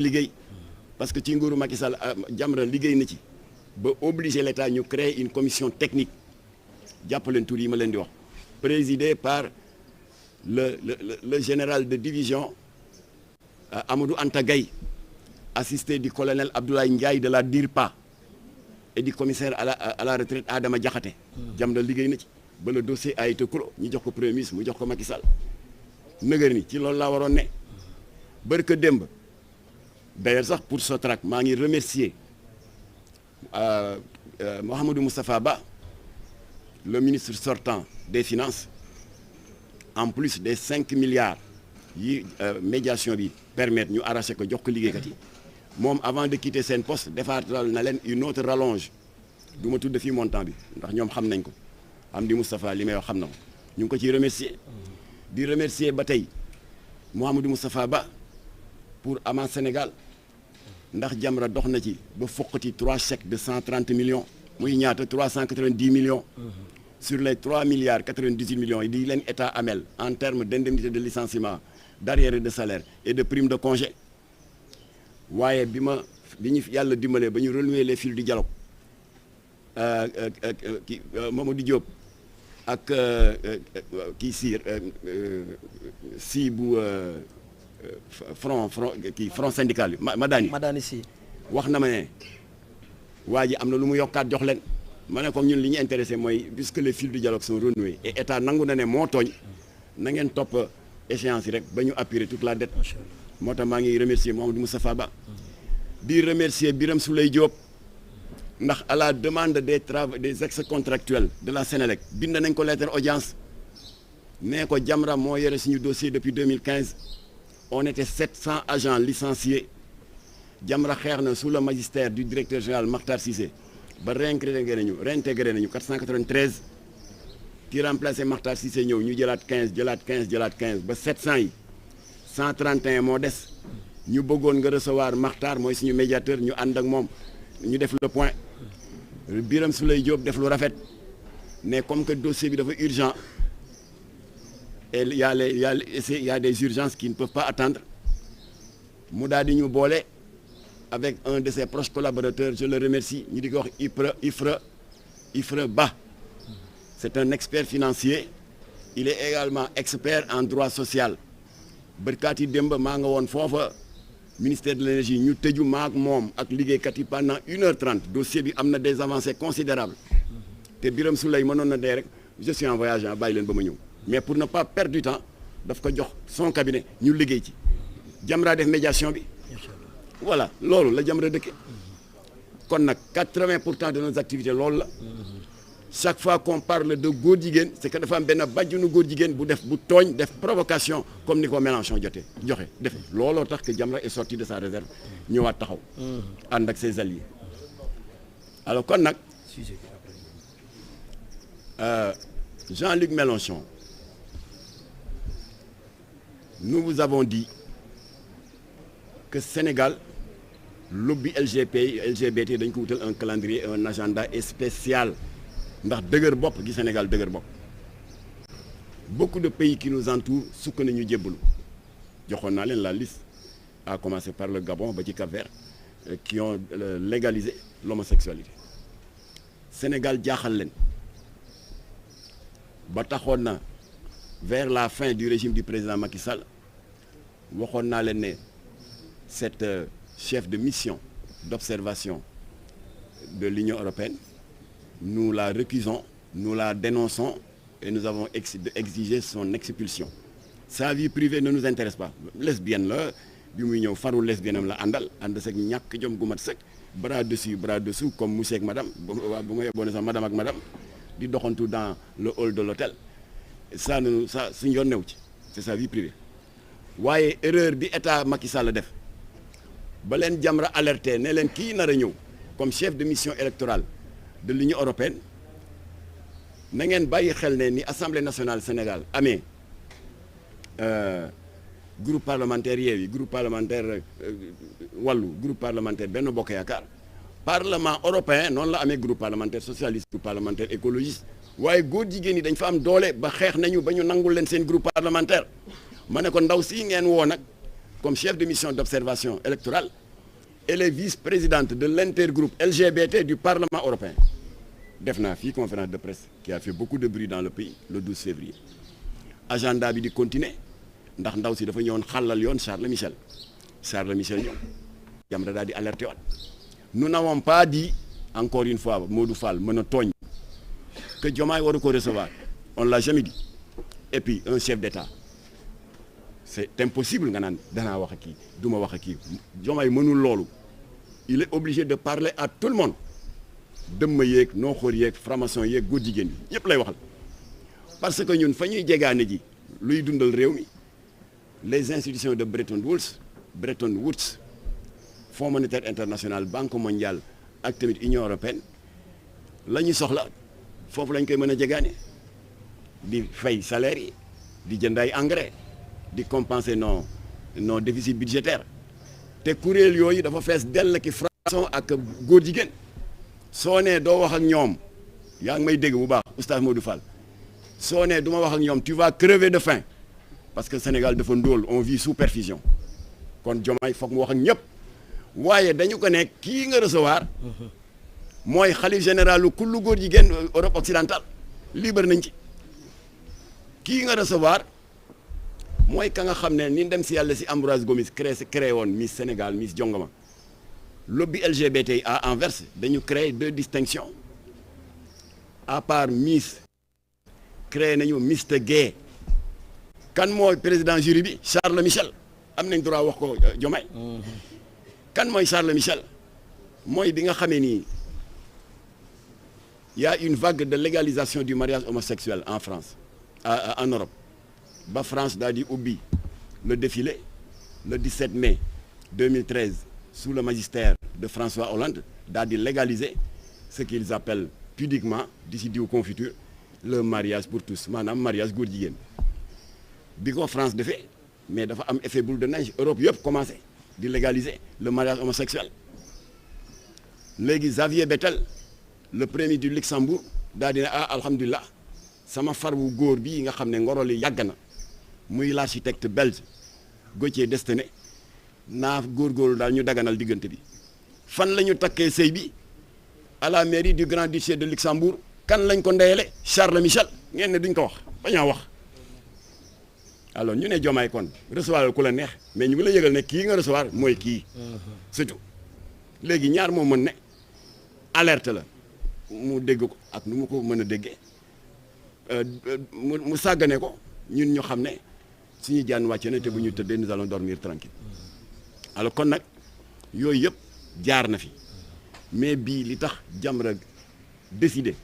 liggéey parce que ci nguuru Macky Sall Jamra liggéey na ci ba obliger l'État ñu créer une commission technique jàppaleen tur yi ma leen di wax présidée par le général de division Amadou Anta Gaye, assisté du colonel Abdoulaye Ndiaye de la DIRPA et du commissaire à la retraite Adama Diakhaté. Jamra liggéey na ci ba le dossier a été clos ñu jox ko premier ministre mu jox ko Macky Sall nëgër ni ci loolu laa waroon ne barka démb d'ailleurs sax pour Sotrac maa ngi remercier Mouhamadou Moustapha Ba, le ministre sortant des finances, en plus des 5 milliards yi médiation bi permettre ñu arracher ko jox ko liggéeykat yi moom avant de quitter seen poste defaatal na leen une autre rallonge du ma tudd fii montant bi ndax ñoom xam nañ ko am di Moustapha li may wax xam na ko ñu ngi ko ciy remercier di remercier ba tey Mouhamadou Moustapha Ba pour Ama Sénégal ndax Jamra dox na ci ba foqati 3 chèques de 130 millions muy ñaata 390 millions sur les 3 milliards 98 millions yi di leen état amel en termes d'indemnité de licenciement d'arriérés de salaire et de prime de congé waaye bi ñu yàlla dimbalee ba ñu renouer les fils du dialogue kii Mamadou Diop ak kii si bu front syndical bi Madani si wax na ma ne waa ji am na lu mu yokkaat jox leen ma ne comme ñun li ñu intéressé mooy puisque les fils du dialogue sont renoués et état nangu na ne moo tooñ na ngeen topp échéance yi rek ba ñu appuyer toute la dette moo tax maa ngi remercier Mouhamadou Moustapha Ba di remercier Birame Souleye Diop ndax à la demande des ex-contractuels de la Sénélec bind nañ ko lettre audience nee ko Jamra moo yore suñu dossier depuis 2015 on était 700 agents licenciés Jamra xeex na sous le magistère du directeur général Makhtar Cissé ba réintégré nañu 493 ki remplacé Makhtar Cissé ñëw ñu jëlaat 15 ba 700 yi 131 moo des ñu bëggoon nga recevoir Makhtar mooy suñu médiateur ñu ànd ak moom ñu def le point Birame Souleye Diop def lu rafet mais comme que dossier bi dafa urgent et il y a des urgences qui ne peuvent pas attendre mu daal di ñu boole avec un de ses proches collaborateurs je le remercie ñu di ko wax Ifra Ba c'est un expert financier il est également expert en droit social bërkaat yi démb maa nga woon foofa ministère de l'énergie ñu tëju maak moom ak liggéeykat yi pendant 1h30 dossier bi am na des avancées considérables te Birame Souleye mënoon na dee rek je suis en voyage bàyyi leen ba ma ñëw mais pour ne pas perdre du temps daf ko jox son cabinet ñu liggéey ci Jamra def médiation bi voilà loolu la Jamra dëkke kon nag 80% de nos activités loolu la chaque fois qu'on parle de góor jigéen c'est que dafa am benn bàjjunu góor jigéen bu tooñ def provocation comme ni ko Mélenchon defe looloo tax que Jamra est sorti de sa réserve ñëwaat taxaw ànd ak ses alliés alors kon nag Jean-Luc Mélenchon nous vous avons dit que Sénégal lobby LGBT dañ ko wutal un calendrier un agenda spécial ndax dëgër bopp gi Sénégal dëgër bopp beaucoup de pays qui nous entourent sukk nañu jébbalu joxoon naa leen la liste à commencer par le Gabon ba ci Cap-Vert qui ont légalisé l'homosexualité Sénégal jaaxal leen ba taxoon na vers la fin du régime du président Macky Sall waxoon naa leen ne cette chef de mission d'observation de l'Union européenne nous la récusons, nous la dénonçons et nous avons exigé son expulsion. Sa vie privée ne nous intéresse pas. Lesbienne la bi muy ñëw faru lesbienne am la àndal ànd sek ñàkk jom gu mat sek bras dessus bras dessous comme monsieur ak madame bu ma yebboone sax madame ak madame di doxantu dans le hall de l'hôtel ça suñu yoon new ci c'est sa vie privée waaye erreur bi état Macky Sall def ba leen Jamra alerté ne leen kii nar a ñëw comme chef de mission électorale de l'Union européenne na ngeen bàyyi xel ne ni Assemblée nationale Sénégal amee groupe parlementaire Yewwi groupe parlementaire Wallu groupe parlementaire Benno Bokk Yaakaar parlement européen noonu la amee groupe parlementaire socialiste groupe parlementaire écologiste waaye góor jigéen ñi dañ fa am doole ba xeex nañu ba ñu nangul leen seen groupe parlementaire ma ne ko ndaw si ngeen woo nag comme chef de mission d'observation électorale. Elle est vice-présidente de l'intergroupe LGBT du Parlement européen. def naa fii conférence de presse qui a fait beaucoup de bruit dans le pays le 12 février. agenda bi di continuer ndax ndaw si dafa ñëwoon xàllal yoon Charles Michel ñëw Jamra daal di alerté waat. nous n'avons pas dit encore une fois Modou Fall mën a tooñ que Diomaye waru ko recevoir on l'a jamais dit et puis un chef d'État c'est impossible nga naan danaa wax ak kii du ma wax ak kii Diomaye mënul loolu il est obligé de parler à tout le monde dëmma yeeg nooxóor yeeg franc-maçon yeeg góor jigéen yi ñëpp lay waxal parce que ñun fa ñuy jegaane ji luy dundal réew mi les institutions de Bretton Woods Fonds monétaire international Banque mondiale ak tamit Union européenne la ñuy soxla foofu lañ koy mën a jegaane di fay salaire yi di jënd ay engrais di compenser nos déficits budgétaires te kuréel yooyu dafa fees dell ki franc-maçon ak góor jigéen soo nee doo wax ak ñoom yaa ngi may dégg bu baax oustaz Modou Fall soo nee du ma wax ak ñoom tu vas crever de faim parce que Sénégal dafa ndóol on vit sous perfusion kon Diomaye foog mu wax ak ñëpp waaye dañu ko ne kii nga recevoir mooy xalif général lu kullu góor jigéen Europe occidentale libre nañ ci kii nga recevoir mooy ka nga xam ne ni dem si yàlla si Ambroise Gomis créé woon Miss Sénégal Miss Jongama lobby LGBT à Anvers dañu créer 2 distinctions à part Miss créé nañu Mister Gay kan mooy président jury bi Charles Michel am nañ droit wax ko Diomaye kan mooy Charles Michel mooy bi nga xamee ni y a une vague de légalisation du mariage homosexuel en France en Europe ba France daal di ubbi le défilé le 17 mai 2013 sous le magistère de François Hollande daal di légaliser ce qu'ils appellent pudiquement d'ici diw confiture le mariage pour tous maanaam mariage góor jigéen bi ko France defee mais dafa am effet boule de neige Europe yëpp commencé di légaliser le mariage homosexuel léegi Xavier Bettel le premier du Luxembourg daal di ne alhamdulilah sama far wu góor bii nga xam ne ngoroli yàgg na muy l'architecte belge Gauthier Destené naa góorgóorlu daal ñu daganal diggante bi fan la ñu takkee sëy bi à la mairie du Grand-Duché de Luxembourg kan lañ ko ndeyale Charles Michel ngeen ne duñ ko wax bañaa wax alors ñu ne Diomaye kon recevoir ku la neex mais ñu ngi la yëgal ne kii nga recevoir mooy kii surtout léegi ñaar moo mën ne alerte la mu dégg ko ak nu mu ko mën a déggee mu sàggane ko ñun ñu xam ne suñu jaan wàcce na te bu ñu tëddee nous allons dormir tranquille alors kon nag yooyu yëpp jaar na fi mais bii li tax Jamra décidé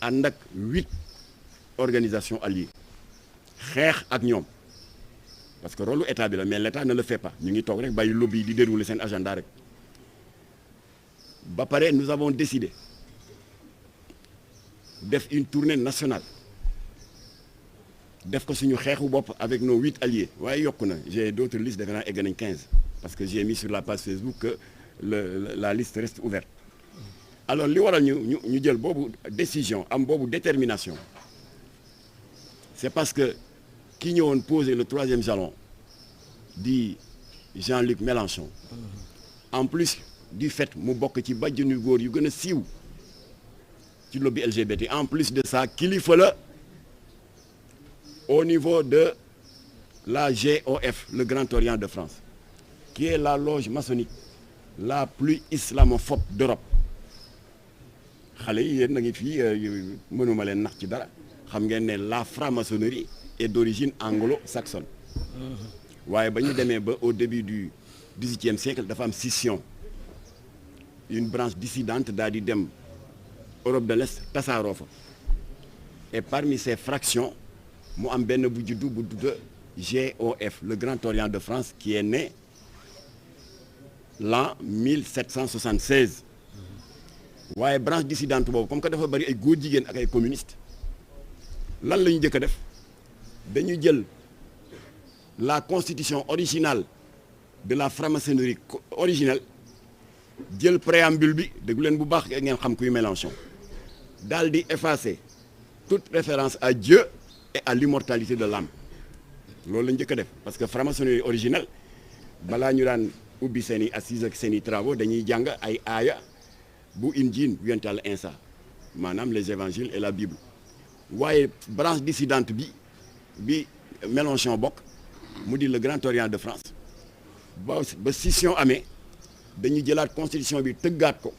ànd ak 8 organisations alliées xeex ak ñoom parce que rôle état bi la mais l' état ne le fait pas ñu ngi toog rek bàyyi lobby yi di dérouler seen agenda rek ba pare nous avons décidé def une tournée nationale def ko suñu xeexu bopp avec nos 8 alliés waaye yokku na j'ai d' autres listes defe naa egg nañ 15 parce que j'ai mis sur la page Facebook que la liste reste ouverte alors li waral ñu jël boobu décision am boobu détermination c'est parce que ki ñëwoon poser le 3e jalon di Jean-Luc Mélenchon en plus du fait mu bokk ci bàjjenu góor yu gën a siiw ci lobby LGBT en plus de ça kilifa la au niveau de la GOF le Grand Orient de France qui est la loge maçonnique la plus islamophobe d'Europe xale yi yéen na ngi fii mënuma leen nax ci dara xam ngeen ne la franc-maçonnerie est d'origine anglo-saxonne waaye ba ñu demee ba au début du XVIIIe siècle dafa am scission une branche dissidente daal di dem Europe de l'Est tasaaroo fa et parmi ces fractions mu am benn bu juddu bu tudd GOF le Grand Orient de France qui est né l'an 1776 waaye branche dissidente boobu comme que dafa bari ay góor jigéen ak ay communistes lan la ñu njëkk a def dañu jël la constitution originale de la franc-maçonnerie originelle jël préambule bi déglu leen bu baax ngeen xam kuy Mélenchon daal di effacer toute référence à Dieu et à l'immortalité de l'âme loolu la njëkk a def parce que franc-maçonnerie originelle balaa ñu daan ubbi seen i assises ak seen i travaux dañuy jàng ay aaya bu Injiil bu yonent Yàlla Iisaa maanaam les évangiles et la Bible waaye branche dissidente bi Mélenchon bokk mu di le Grand Orient de France ba scission amee dañuy jëlaat constitution bi tëggaat ko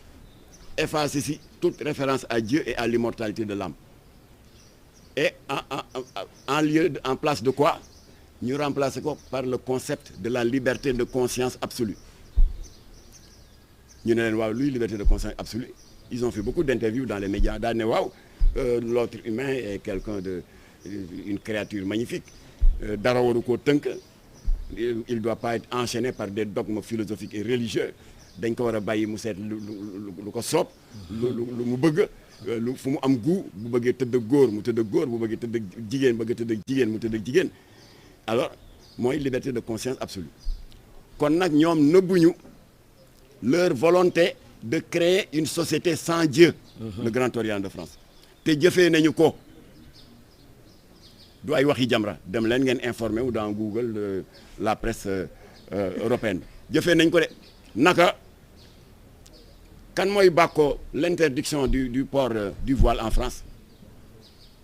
effacer si toute référence à Dieu et à l'immortalité de l'âme et en place de quoi ñu remplacer ko par le concept de la liberté de conscience absolue ñu ne leen waaw luy liberté de conscience absolue ils ont fait beaucoup d'interviews dans les médias daal ne waaw l'autre humain est quelqu'un de une créature magnifique dara waru koo tënk il doit pas être enchaîné par des dogmes philosophiques et religieux dañ ko war a bàyyi mu seet lu ko soob lu mu bëgg fu mu am goût bu bëggee tëdd góor mu tëdd góor bu bëggee tëdd jigéen bëgg tëdd jigéen mu tëdd jigéen alors mooy liberté de conscience absolue kon nag ñoom nëbbuñu leur volonté de créer une société sans Dieu le Grand Orient de France te jëfee nañu ko du ay waxi Jamra dem leen ngeen informé wu dans Google la presse européenne jëfee nañ ko de naka kan mooy bàkkoo l'interdiction du port du voile en France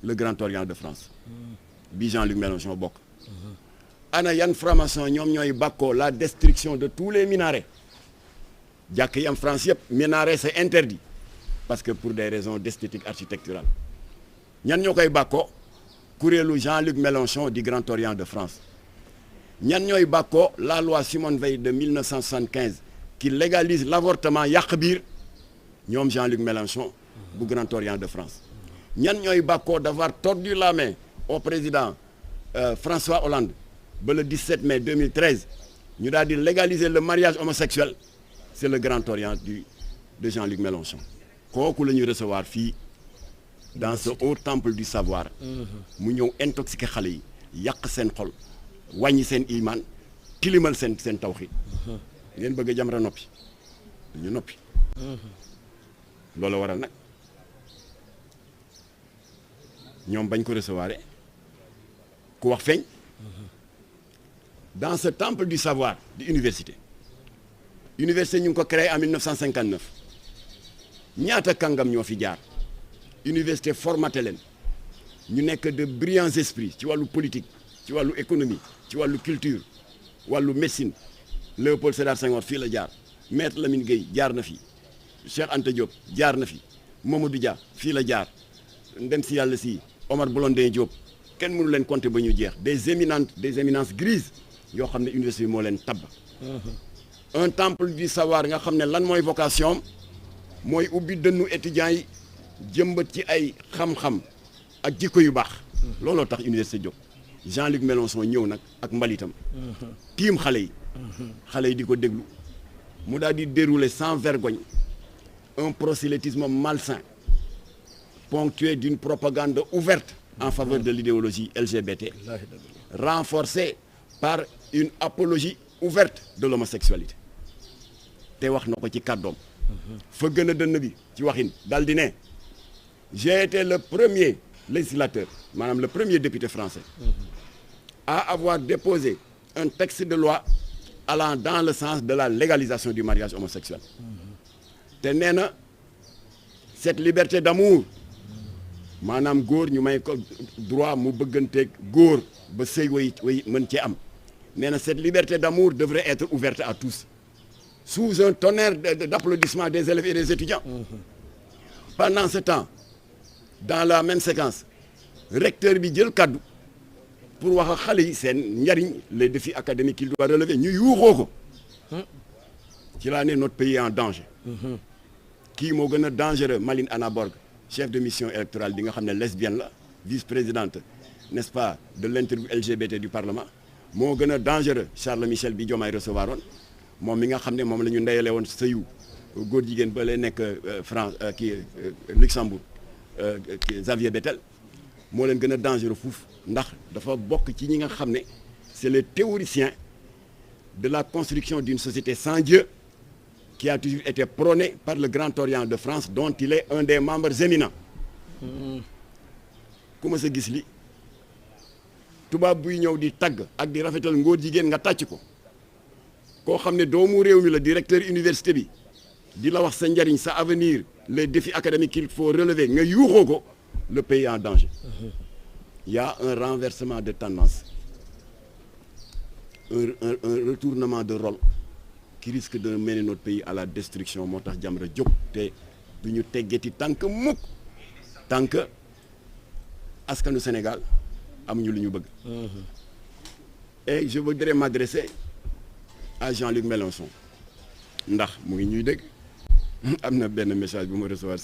le Grand Orient de France bi Jean-Luc Mélenchon bokk ana yan franc-maçon ñoom ñooy bàkkoo la destruction de tous les minarets jàkk yi am France yëpp minaret c'est interdit parce que pour des raisons d'esthétique architecturale ñan ñoo koy bàkkoo kuréelu Jean-Luc Mélenchon du Grand Orient de France ñan ñooy bàkkoo la loi Simone Veil de 1975 qui légalise l'avortement yàq biir ñoom Jean-Luc Mélenchon bu Grand Orient de France ñan ñooy bàkkoo d'avoir tordu la main au président François Hollande ba le 17 mai 2013 ñu daal di légaliser le mariage homosexuel c'est le Grand Orient de Jean-Luc Mélenchon kooku la ñuy recevoir fii dans ce haut temple du savoir mu ñëw intoxiqué xale yi yàq seen xol wàññi seen iman tilimal seen tawxiid ngeen bëgg a Jamra noppi ñu noppi loolu waral nag ñoom bañ ko recevoir ku wax feeñ dans ce temple du savoir di université ñu ngi ko créé en 1959 ñaata kàngam ñoo fi jaar université formaté leen ñu nekk de brillants esprits ci wàllu politique ci wàllu économie ci wàllu culture wàllu médecine Léopold Sédar Senghor fii la jaar Maître Lamine Gueye jaar na fi Cheikh Anta Diop jaar na fi Mamadou Dia fii la jaar ndem si yàlla si Omar Blondin Diop kenn mënu leen compter ba ñu jeex des éminences grises yoo xam ne université bi moo leen tabb un temple du savoir nga xam ne lan mooy vocation mooy ubbi dënnu étudiants yi jëmbat ci ay xam-xam ak jikko yu baax looloo tax université jóg Jean-Luc Mélenchon ñëw nag ak mbalitam tiim xale yi di ko déglu mu daal di dérouler sans vergogne un prosélytisme malsain ponctué d'une propagande ouverte en faveur de l'idéologie LGBT renforcée par une apologie ouverte de l'homosexualité te wax na ko ci kàddoom fa gën a dënn bi ci waxin daal di ne j'ai été le premier législateur maanaam le premier député français à avoir déposé un texte de loi allant dans le sens de la légalisation du mariage homosexuel te nee na cette liberté d'amour maanaam góor ñu may ko droit mu bëgganteeg góor ba sëy way mën cee am nee na cette liberté d'amour devrait être ouverte à tous sous un tonnerre d'applaudissements des élèves et des étudiants pendant ce temps dans la même séquence recteur bi jël kaddu pour wax ak xale yi seen njariñ les défis académiques qu'il doit relever ñu yuuxoo ko ci laa ne notre pays est en danger kii moo gën a dangereux Maline Anna Borg chef de mission électorale bi nga xam ne lesbienne la vice-présidente n'est-ce pas de l'interview LGBT du Parlement moo gën a dangereux Charles Michel bi Diomaye recevoir woon moom mi nga xam ne moom la ñu ndeyale woon sëyu góor jigéen ba lay nekk France Luxembourg Xavier Bettel moo leen gën a dangereux fuuf ndax dafa bokk ci ñi nga xam ne c'est le théoricien de la construction d'une société sans Dieu qui a toujours été prôné par le Grand Orient de France dont il est un des membres éminents ku ma sa gis li tubaab buy ñëw di tagg ak di rafetal ngóor jigéen nga tàcc ko koo xam ne doomu réew mi la directeur université bi di la wax sa njariñ sa avenir les défis académiques qu'il faut relever nga yuuxoo ko le pays est en danger. Il y a un renversement de tendance un retournement de rôle qui risque de mener notre pays à la destruction moo tax Jamra jóg te du ñu teggeti tànk mukk tànk askanu Sénégal amuñu lu ñu bëgg. Et je voudrais m'adresser à Jean-Luc Mélenchon ndax mu ngi ñuy dégg am na benn message bu ma recevoir